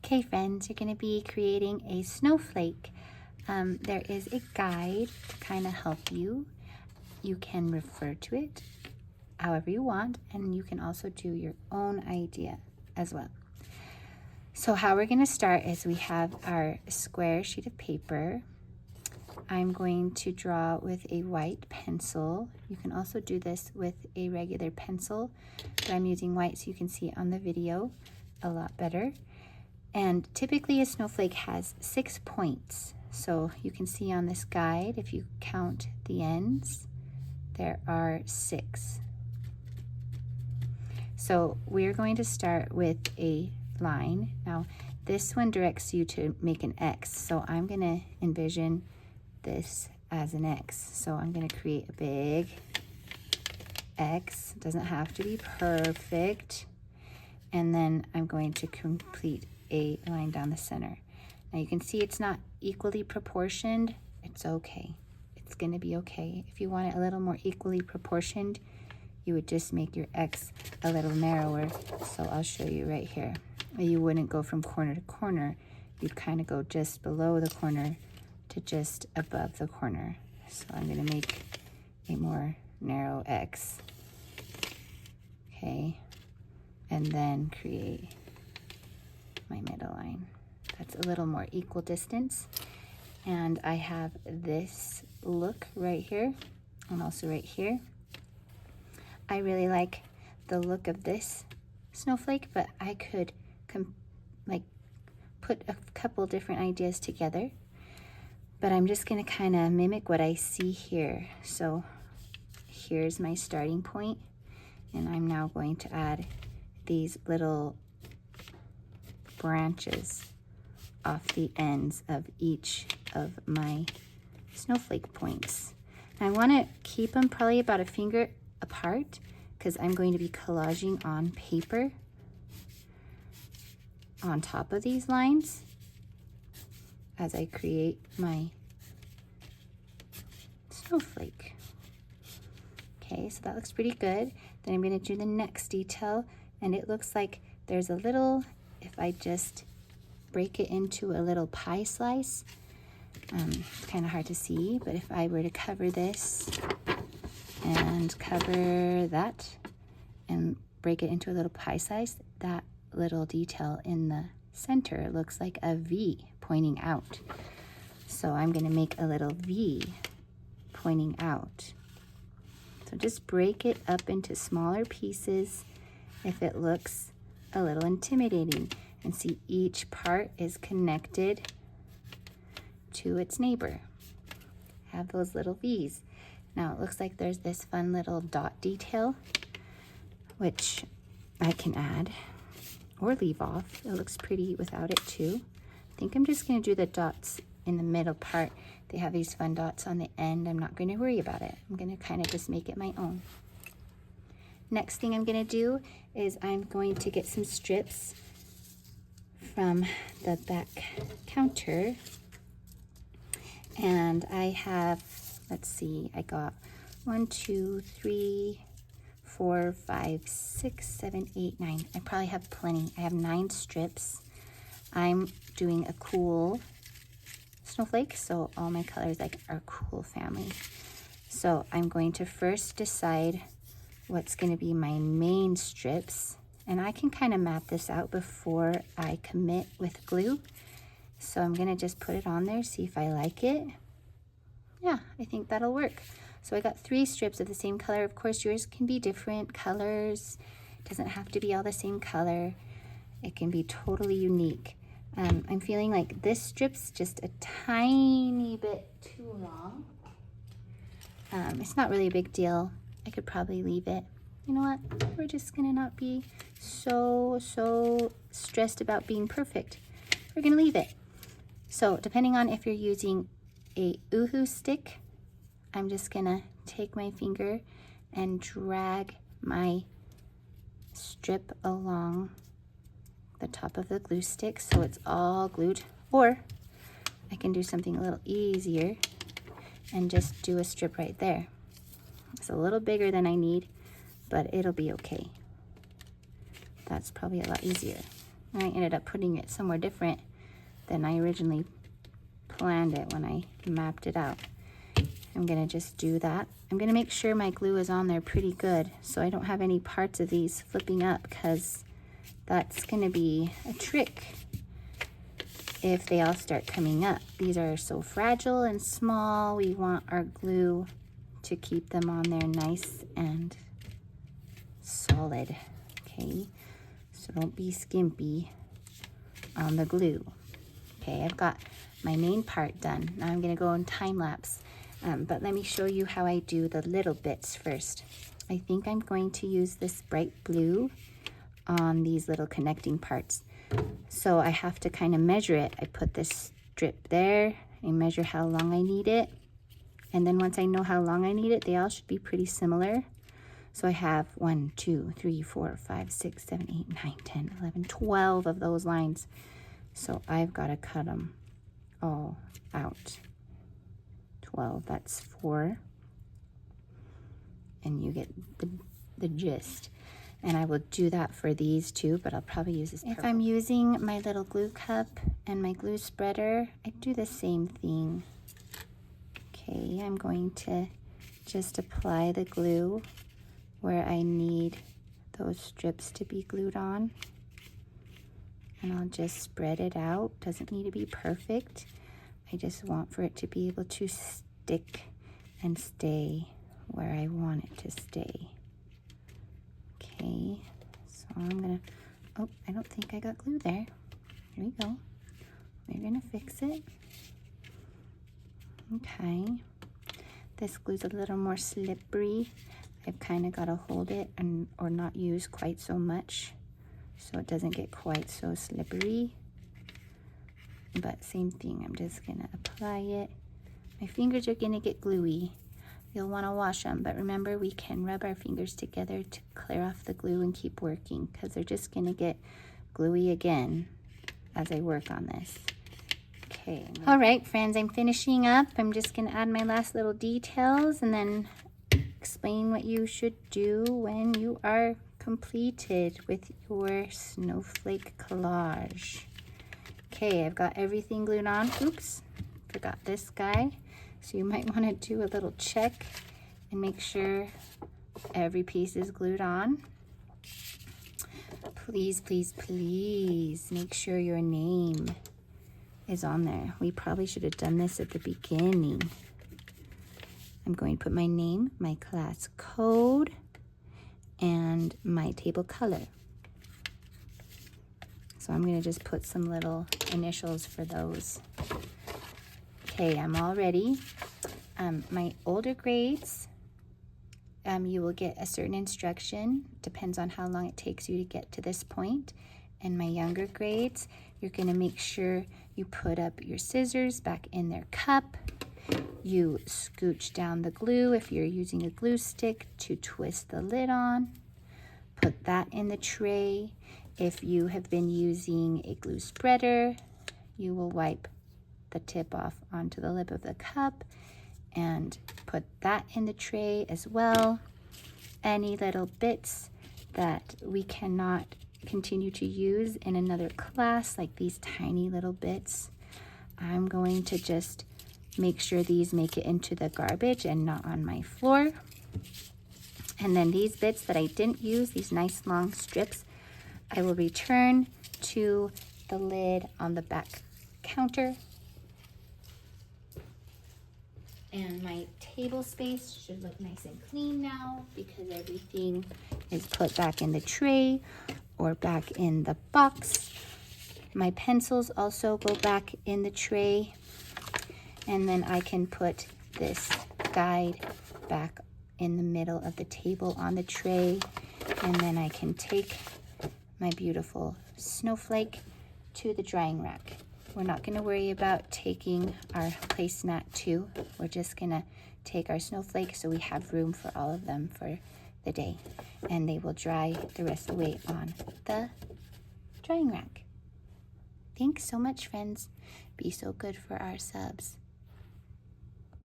Okay friends, you're going to be creating a snowflake. There is a guide to kind of help you. You can refer to it however you want, and you can also do your own idea as well. So how we're going to start is we have our square sheet of paper. I'm going to draw with a white pencil. You can also do this with a regular pencil, but I'm using white so you can see it on the video a lot better. And typically a snowflake has 6 points. So you can see on this guide, if you count the ends, there are 6. So we're going to start with a line. Now this one directs you to make an X. So I'm going to envision this as an X. So I'm going to create a big X. It doesn't have to be perfect. And then I'm going to complete a line down the center. Now you can see it's not equally proportioned. It's okay. It's going to be okay. If you want it a little more equally proportioned, you would just make your X a little narrower. So I'll show you right here. You wouldn't go from corner to corner. You'd kind of go just below the corner to just above the corner. So I'm going to make a more narrow X. Okay. And then create my middle line. That's a little more equal distance. And I have this look right here and also right here. I really like the look of this snowflake, but I could put a couple different ideas together. But I'm just gonna kind of mimic what I see here. So here's my starting point, and I'm now going to add these little branches off the ends of each of my snowflake points. And I want to keep them probably about a finger apart because I'm going to be collaging on paper on top of these lines as I create my snowflake. Okay, so that looks pretty good. Then I'm going to do the next detail, and it looks like there's a little, if I just break it into a little pie slice, it's kind of hard to see, but if I were to cover this and cover that and break it into a little pie slice, that little detail in the center looks like a V pointing out. So I'm going to make a little V pointing out. So just break it up into smaller pieces if it looks a little intimidating, and see each part is connected to its neighbor. Have those little V's. Now it looks like there's this fun little dot detail, which I can add or leave off. It looks pretty without it too. I think I'm just going to do the dots in the middle part. They have these fun dots on the end. I'm not going to worry about it. I'm going to kind of just make it my own. Next thing I'm going to do is I'm going to get some strips from the back counter. And I have, let's see, I got 1, 2, 3, 4, 5, 6, 7, 8, 9. I probably have plenty. I have 9 strips. I'm doing a cool snowflake, so all my colors are cool family. So I'm going to first decide what's going to be my main strips, and I can kind of map this out before I commit with glue. So I'm going to just put it on there, see if I like it. Yeah, I think that'll work. So I got 3 strips of the same color. Of course, yours can be different colors. It doesn't have to be all the same color. It can be totally unique. I'm feeling like this strip's just a tiny bit too long. It's not really a big deal. I could probably leave it. You know what? We're just gonna not be so stressed about being perfect. We're gonna leave it. So depending on if you're using a Uhu stick, I'm just gonna take my finger and drag my strip along the top of the glue stick so it's all glued. Or I can do something a little easier and just do a strip right there. It's a little bigger than I need, but it'll be okay. That's probably a lot easier. And I ended up putting it somewhere different than I originally planned it when I mapped it out. I'm gonna just do that. I'm gonna make sure my glue is on there pretty good so I don't have any parts of these flipping up, because that's gonna be a trick if they all start coming up. These are so fragile and small. We want our glue to keep them on there nice and solid, okay? So don't be skimpy on the glue. Okay, I've got my main part done. Now I'm gonna go in time lapse, but let me show you how I do the little bits first. I think I'm going to use this bright blue on these little connecting parts. So I have to kind of measure it. I put this strip there, I measure how long I need it, and then once I know how long I need it, they all should be pretty similar. So I have 1, 2, 3, 4, 5, 6, 7, 8, 9, 10, 11, 12 of those lines. So I've got to cut them all out. 12, that's 4. And you get the gist. And I will do that for these too, but I'll probably use this purple. If I'm using my little glue cup and my glue spreader, I do the same thing. Okay, I'm going to just apply the glue where I need those strips to be glued on. And I'll just spread it out. Doesn't need to be perfect. I just want for it to be able to stick and stay where I want it to stay. Okay, so I'm gonna, oh, I don't think I got glue there. Here we go. We're gonna fix it. Okay, this glue's a little more slippery. I've kind of got to hold it and or not use quite so much so it doesn't get quite so slippery. But same thing, I'm just gonna apply it. My fingers are gonna get gluey. You'll want to wash them, but remember, we can rub our fingers together to clear off the glue and keep working, because they're just gonna get gluey again as I work on this. Okay, all right friends, I'm finishing up. I'm just gonna add my last little details and then explain what you should do when you are completed with your snowflake collage. Okay, I've got everything glued on. Oops, forgot this guy. So you might want to do a little check and make sure every piece is glued on. Please, please, please make sure your name is on there. We probably should have done this at the beginning. I'm going to put my name, my class code, and my table color. So I'm going to just put some little initials for those. Okay, I'm all ready. My older grades, you will get a certain instruction. Depends on how long it takes you to get to this point. And my younger grades, you're going to make sure you put up your scissors back in their cup. You scooch down the glue if you're using a glue stick to twist the lid on. Put that in the tray. If you have been using a glue spreader, you will wipe the tip off onto the lip of the cup and put that in the tray as well. Any little bits that we cannot continue to use in another class, like these tiny little bits, I'm going to just make sure these make it into the garbage and not on my floor. And then these bits that I didn't use, these nice long strips, I will return to the lid on the back counter. And my table space should look nice and clean now because everything is put back in the tray or back in the box. My pencils also go back in the tray. And then I can put this guide back in the middle of the table on the tray. And then I can take my beautiful snowflake to the drying rack. We're not going to worry about taking our placemat too. We're just going to take our snowflake so we have room for all of them for the day. And they will dry the rest of the way on the drying rack. Thanks so much, friends. Be so good for our subs.